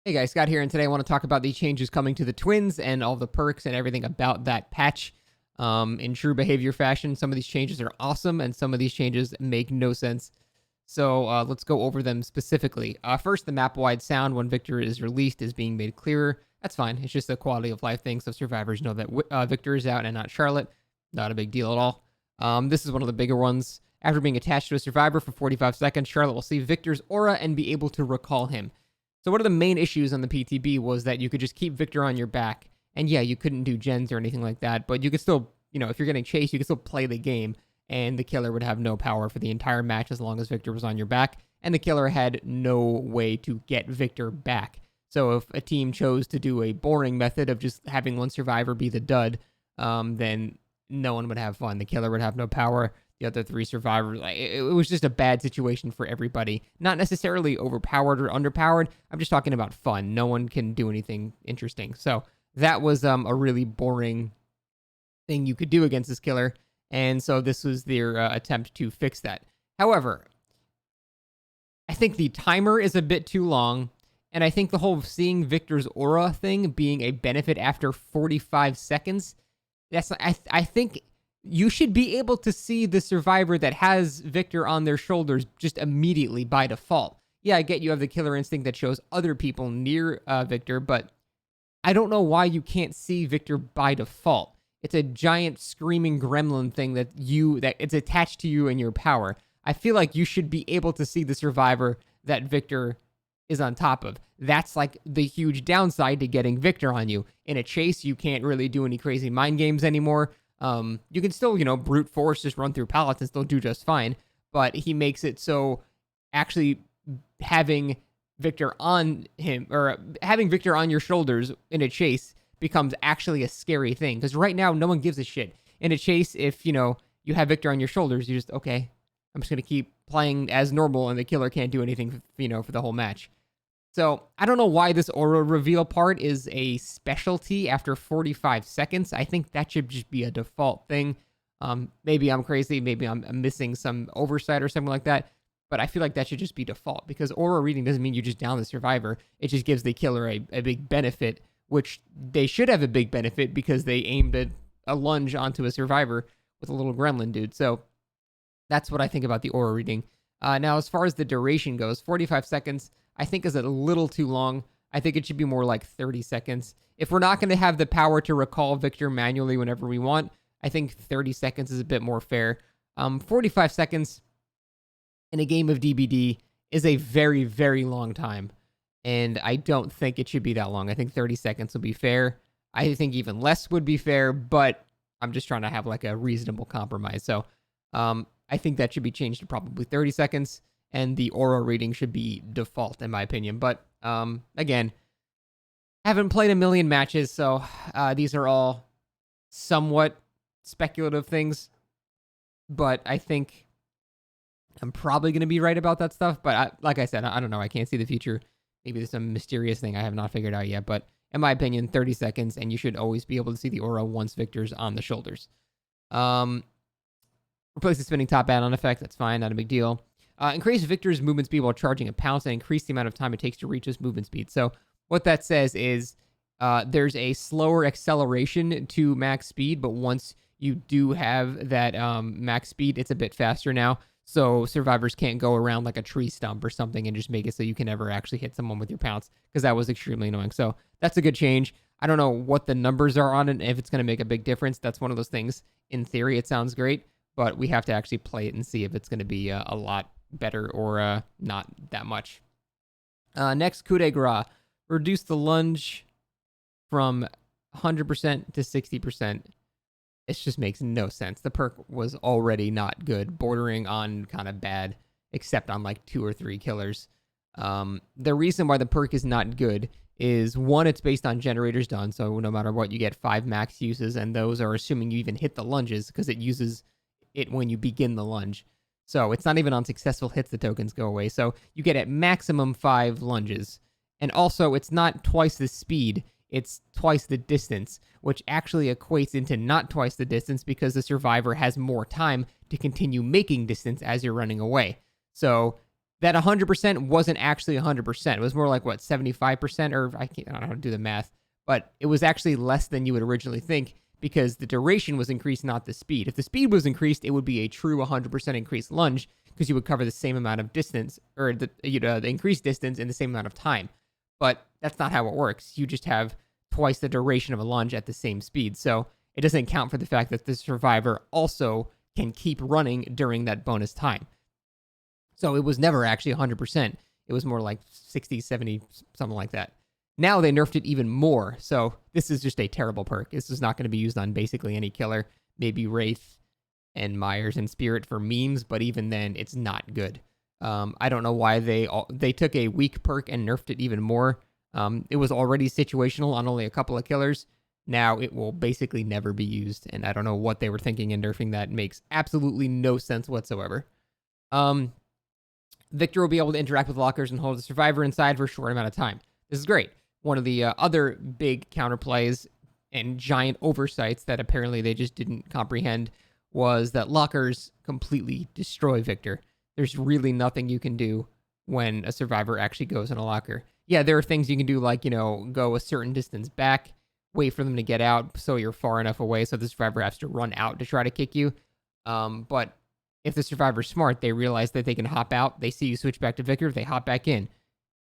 Hey guys, Scott here, and today I want to talk about the changes coming to the twins and all the perks and everything about that patch. In true behavior fashion, some of these changes are awesome, and some of these changes make no sense. So let's go over them specifically. First, the map-wide sound when Victor is released is being made clearer. That's fine. It's just a quality of life thing, so survivors know that Victor is out and not Charlotte. Not a big deal at all. This is one of the bigger ones. After being attached to a survivor for 45 seconds, Charlotte will see Victor's aura and be able to recall him. So one of the main issues on the PTB was that you could just keep Victor on your back. And yeah, you couldn't do gens or anything like that, but you could still, if you're getting chased, you could still play the game, and the killer would have no power for the entire match as long as Victor was on your back, and the killer had no way to get Victor back. So if a team chose to do a boring method of just having one survivor be the dud, then no one would have fun. The killer would have no power. The other three survivors, it was just a bad situation for everybody. Not necessarily overpowered or underpowered. I'm just talking about fun. No one can do anything interesting. So that was a really boring thing you could do against this killer. And so this was their attempt to fix that. However, I think the timer is a bit too long. And I think the whole seeing Victor's aura thing being a benefit after 45 seconds, I think you should be able to see the survivor that has Victor on their shoulders just immediately by default. Yeah, I get you have the killer instinct that shows other people near Victor, but I don't know why you can't see Victor by default. It's a giant screaming gremlin thing that it's attached to you and your power. I feel like you should be able to see the survivor that Victor is on top of. That's like the huge downside to getting Victor on you. In a chase, you can't really do any crazy mind games anymore. You can still, brute force, just run through pallets and still do just fine, but he makes it so actually having Victor on him, or having Victor on your shoulders in a chase becomes actually a scary thing, because right now, no one gives a shit. In a chase, if, you have Victor on your shoulders, you just, okay, I'm just going to keep playing as normal, and the killer can't do anything, for the whole match. So, I don't know why this aura reveal part is a specialty after 45 seconds. I think that should just be a default thing. Maybe I'm crazy. Maybe I'm missing some oversight or something like that. But I feel like that should just be default, because aura reading doesn't mean you just down the survivor. It just gives the killer a big benefit, which they should have a big benefit because they aimed a lunge onto a survivor with a little gremlin dude. So that's what I think about the aura reading. Now, as far as the duration goes, 45 seconds, I think is a little too long. I think it should be more like 30 seconds. If we're not going to have the power to recall Victor manually whenever we want, I think 30 seconds is a bit more fair. 45 seconds in a game of DBD is a very, very long time. And I don't think it should be that long. I think 30 seconds would be fair. I think even less would be fair, but I'm just trying to have like a reasonable compromise. So I think that should be changed to probably 30 seconds. And the aura reading should be default, in my opinion. But, again, haven't played a million matches, so these are all somewhat speculative things. But I think I'm probably going to be right about that stuff. But like I said, I don't know. I can't see the future. Maybe there's some mysterious thing I have not figured out yet. But in my opinion, 30 seconds, and you should always be able to see the aura once Victor's on the shoulders. Replace the spinning top add-on effect. That's fine. Not a big deal. Increase Victor's movement speed while charging a pounce, and increase the amount of time it takes to reach his movement speed. So what that says is there's a slower acceleration to max speed, but once you do have that max speed, it's a bit faster now. So survivors can't go around like a tree stump or something and just make it so you can never actually hit someone with your pounce, because that was extremely annoying. So that's a good change. I don't know what the numbers are on it, and if it's going to make a big difference. That's one of those things. In theory, it sounds great, but we have to actually play it and see if it's going to be a lot better or not that much. Next, coup de grace. Reduce the lunge from 100% to 60%. It just makes no sense. The perk was already not good, bordering on kind of bad, except on like 2 or 3 killers. The reason why the perk is not good is, one, it's based on generators done, so no matter what, you get 5 max uses, and those are assuming you even hit the lunges, because it uses it when you begin the lunge. So it's not even on successful hits the tokens go away. So you get at maximum 5 lunges. And also, it's not twice the speed, it's twice the distance, which actually equates into not twice the distance, because the survivor has more time to continue making distance as you're running away. So that 100% wasn't actually 100%. It was more like, what, 75%? Or I don't know how to do the math. But it was actually less than you would originally think because the duration was increased, not the speed. If the speed was increased, it would be a true 100% increased lunge because you would cover the same amount of distance, or the increased distance in the same amount of time. But that's not how it works. You just have twice the duration of a lunge at the same speed. So it doesn't count for the fact that the survivor also can keep running during that bonus time. So it was never actually 100%. It was more like 60, 70, something like that. Now they nerfed it even more. So this is just a terrible perk. This is not going to be used on basically any killer. Maybe Wraith and Myers and Spirit for memes, but even then, it's not good. I don't know why they took a weak perk and nerfed it even more. It was already situational on only a couple of killers. Now it will basically never be used, and I don't know what they were thinking in nerfing that. It makes absolutely no sense whatsoever. Victor will be able to interact with lockers and hold the survivor inside for a short amount of time. This is great. One of the other big counterplays and giant oversights that apparently they just didn't comprehend was that lockers completely destroy Victor. There's really nothing you can do when a survivor actually goes in a locker. Yeah, there are things you can do like, go a certain distance back, wait for them to get out so you're far enough away so the survivor has to run out to try to kick you. But if the survivor's smart, they realize that they can hop out. They see you switch back to Victor, they hop back in.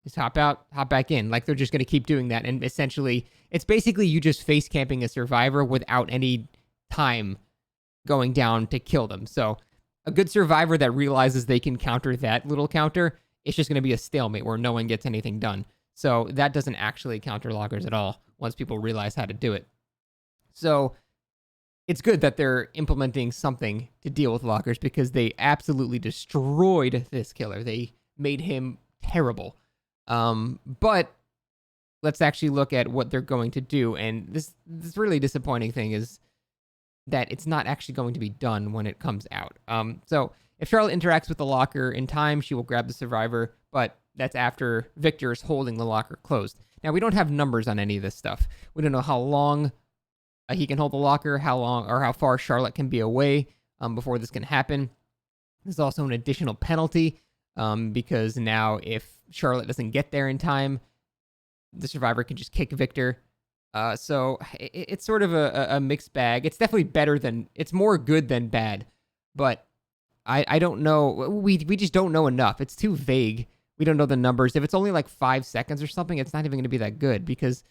Just hop out, hop back in. Like, they're just going to keep doing that. And essentially, it's basically you just face camping a survivor without any time going down to kill them. So a good survivor that realizes they can counter that little counter, it's just going to be a stalemate where no one gets anything done. So that doesn't actually counter lockers at all once people realize how to do it. So it's good that they're implementing something to deal with lockers because they absolutely destroyed this killer. They made him terrible. But let's actually look at what they're going to do. And this really disappointing thing is that it's not actually going to be done when it comes out. So if Charlotte interacts with the locker in time, she will grab the survivor, but that's after Victor is holding the locker closed. Now, we don't have numbers on any of this stuff. We don't know how long he can hold the locker, how long or how far Charlotte can be away before this can happen. There's also an additional penalty because now if Charlotte doesn't get there in time, the survivor can just kick Victor. So it's sort of a mixed bag. It's definitely it's more good than bad, but I don't know. We just don't know enough. It's too vague. We don't know the numbers. If it's only like 5 seconds or something, it's not even going to be that good because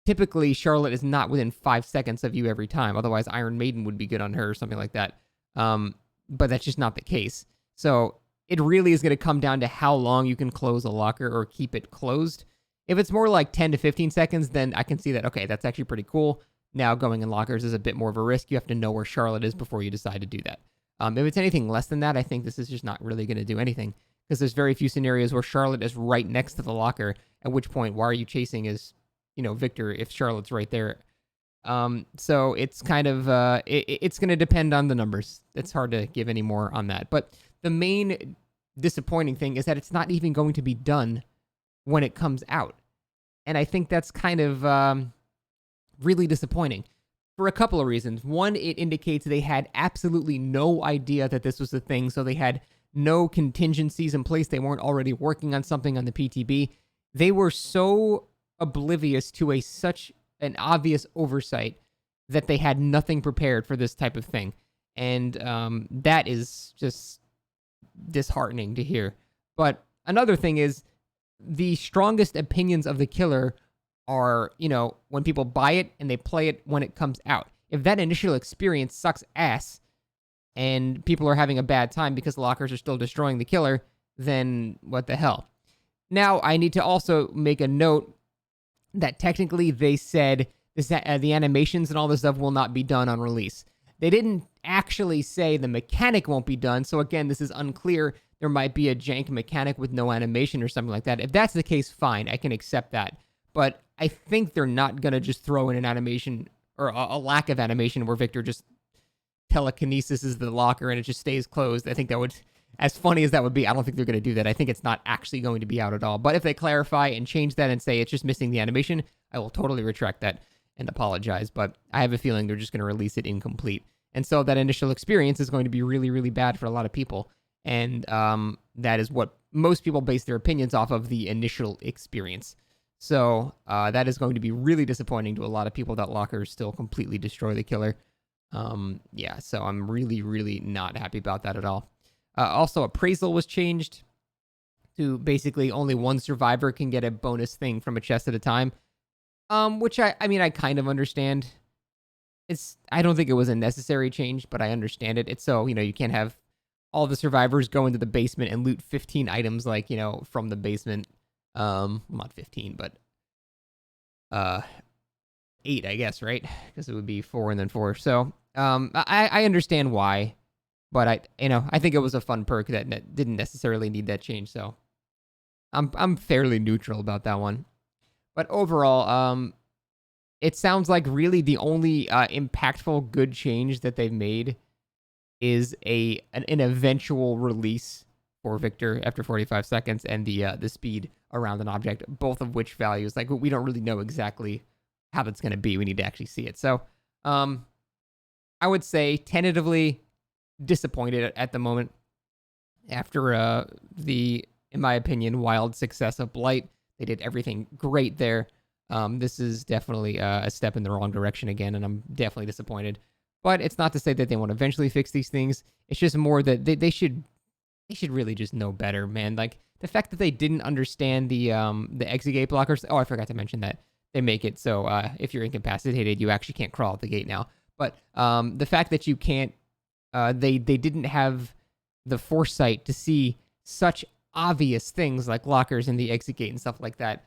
typically Charlotte is not within 5 seconds of you every time. Otherwise, Iron Maiden would be good on her or something like that. But that's just not the case. So it really is going to come down to how long you can close a locker or keep it closed. If it's more like 10 to 15 seconds, then I can see that, okay, that's actually pretty cool. Now going in lockers is a bit more of a risk. You have to know where Charlotte is before you decide to do that. If it's anything less than that, I think this is just not really going to do anything because there's very few scenarios where Charlotte is right next to the locker, at which point, why are you chasing as, Victor if Charlotte's right there? So it's kind of, it's going to depend on the numbers. It's hard to give any more on that. But the main disappointing thing is that it's not even going to be done when it comes out. And I think that's kind of really disappointing for a couple of reasons. One, it indicates they had absolutely no idea that this was a thing, so they had no contingencies in place. They weren't already working on something on the PTB. They were so oblivious to such an obvious oversight that they had nothing prepared for this type of thing. And that is just disheartening to hear. But another thing is, the strongest opinions of the killer are, when people buy it and they play it when it comes out. If that initial experience sucks ass and people are having a bad time because lockers are still destroying the killer, then what the hell? Now, I need to also make a note that technically they said the animations and all this stuff will not be done on release. They didn't actually say the mechanic won't be done, so again, this is unclear. There might be a jank mechanic with no animation or something like that. If that's the case, fine, I can accept that. But I think they're not going to just throw in an animation or a lack of animation where Victor just telekinesis is the locker and it just stays closed. I think that would, as funny as that would be, I don't think they're going to do that. I think it's not actually going to be out at all. But if they clarify and change that and say it's just missing the animation, I will totally retract that and apologize. But I have a feeling they're just going to release it incomplete. And so that initial experience is going to be really, really bad for a lot of people. And that is what most people base their opinions off of, the initial experience. So that is going to be really disappointing to a lot of people that lockers still completely destroy the killer. Yeah, so I'm really, really not happy about that at all. Also, appraisal was changed to basically only one survivor can get a bonus thing from a chest at a time. Which I mean, I kind of understand. I don't think it was a necessary change, but I understand it. It's so, you can't have all the survivors go into the basement and loot 15 items, like, from the basement. Not 15, but 8, I guess, right? Because it would be 4 and then 4. So, I understand why, but I think it was a fun perk that didn't necessarily need that change. So, I'm fairly neutral about that one. But overall, it sounds like really the only impactful good change that they've made is an eventual release for Victor after 45 seconds, and the speed around an object, both of which values, like, we don't really know exactly how that's going to be. We need to actually see it. So I would say tentatively disappointed at the moment after in my opinion, wild success of Blight. They did everything great there. This is definitely a step in the wrong direction again, and I'm definitely disappointed. But it's not to say that they won't eventually fix these things. It's just more that they should really just know better, man. Like, the fact that they didn't understand the exit gate blockers. Oh, I forgot to mention that they make it so if you're incapacitated, you actually can't crawl out the gate now. But the fact that you can't, they didn't have the foresight to see such obvious things like lockers in the exit gate and stuff like that.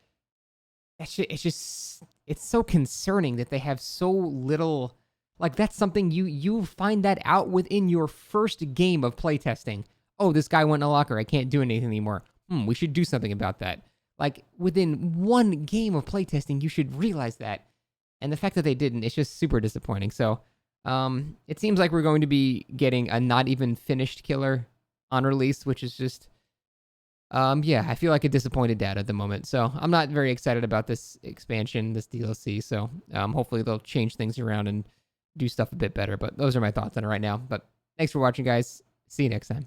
It's so concerning that they have so little. Like, that's something you find that out within your first game of playtesting. Oh, this guy went in a locker. I can't do anything anymore. We should do something about that. Like, within one game of playtesting, you should realize that. And the fact that they didn't, it's just super disappointing. So, it seems like we're going to be getting a not even finished killer on release, which is just, yeah, I feel like a disappointed dad at the moment. So I'm not very excited about this expansion, this DLC. So, hopefully they'll change things around and do stuff a bit better. But those are my thoughts on it right now. But thanks for watching, guys. See you next time.